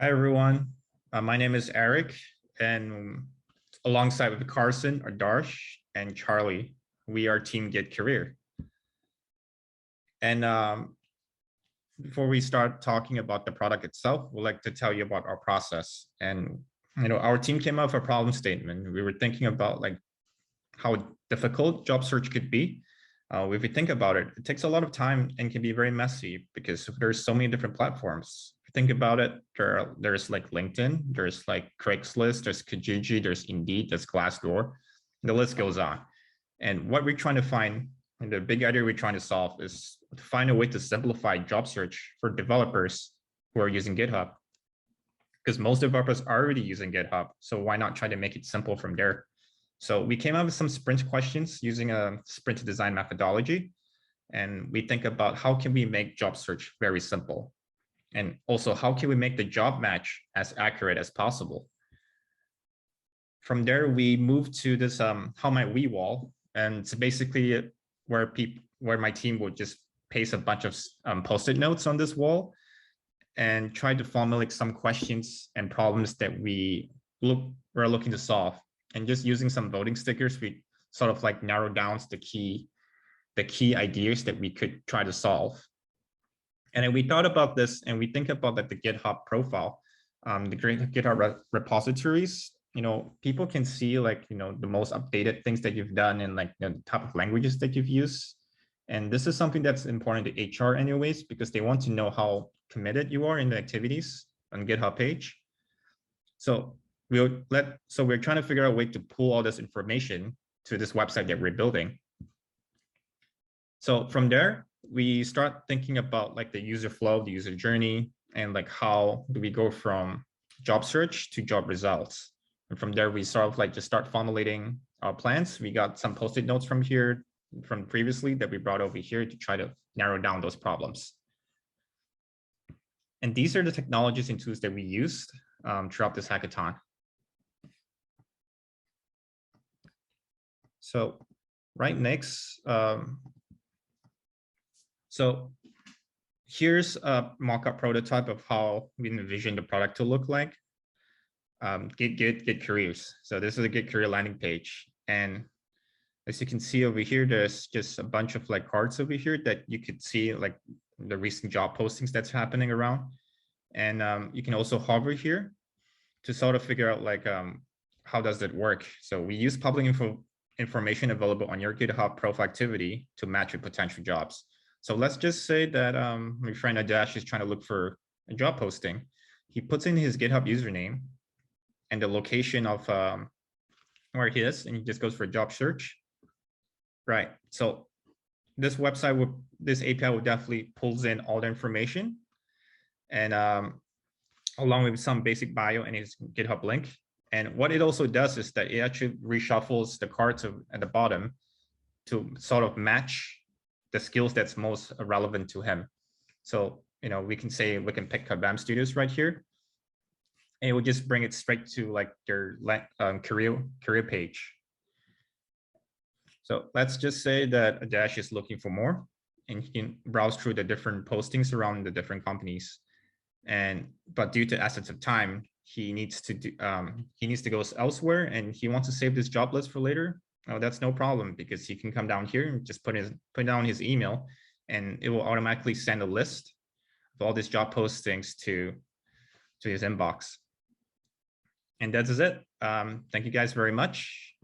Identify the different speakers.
Speaker 1: Hi, everyone. My name is Eric, and alongside with Carson, Adarsh, and Charlie, we are Team Get Career. And before we start talking about the product itself, we'd like to tell you about our process. And our team came up with a problem statement. We were thinking about like how difficult job search could be. If we think about it, it takes a lot of time and can be very messy because there's so many different platforms. If you think about it, there's like LinkedIn, there's like Craigslist, there's Kijiji, there's Indeed, there's Glassdoor. The list goes on. And what we're trying to find, and the big idea we're trying to solve is to find a way to simplify job search for developers who are using GitHub. Because most developers are already using GitHub. So why not try to make it simple from there? So we came up with some sprint questions using a sprint to design methodology. And we think about how can we make job search very simple? And also how can we make the job match as accurate as possible? From there, we moved to this how might we wall. And it's basically where my team would just paste a bunch of post-it notes on this wall and try to formulate some questions and problems that we're looking to solve. And just using some voting stickers, we sort of like narrow down the key ideas that we could try to solve. And then we thought about this, and we think about like the GitHub profile, the great GitHub repositories. People can see like the most updated things that you've done and like the type of languages that you've used. And this is something that's important to HR anyways, because they want to know how committed you are in the activities on GitHub page. So we're trying to figure out a way to pull all this information to this website that we're building. So from there, we start thinking about like the user flow, the user journey, and like how do we go from job search to job results. And from there, we sort of like just start formulating our plans. We got some post-it notes from here, from previously that we brought over here to try to narrow down those problems. And these are the technologies and tools that we used throughout this hackathon. So right next, so here's a mock-up prototype of how we envision the product to look like. Get careers. So this is a Get Career landing page. And as you can see over here, there's just a bunch of like cards over here that you could see like the recent job postings that's happening around. And you can also hover here to sort of figure out like how does that work. So we use public information available on your GitHub profile activity to match with potential jobs. So let's just say that my friend Adash is trying to look for a job posting. He puts in his GitHub username and the location of where he is, and he just goes for a job search. Right. So this website this API will definitely pulls in all the information, and along with some basic bio and his GitHub link. And what it also does is that it actually reshuffles the cards at the bottom to sort of match the skills that's most relevant to him. So, we can say we can pick Kabam Studios right here, and it will just bring it straight to like their career page. So let's just say that Adash is looking for more, and he can browse through the different postings around the different companies. But due to essence of time, he needs to go elsewhere, and he wants to save this job list for later. Oh, that's no problem, because he can come down here and just put down his email, and it will automatically send a list of all these job postings to his inbox. And that is it. Thank you guys very much.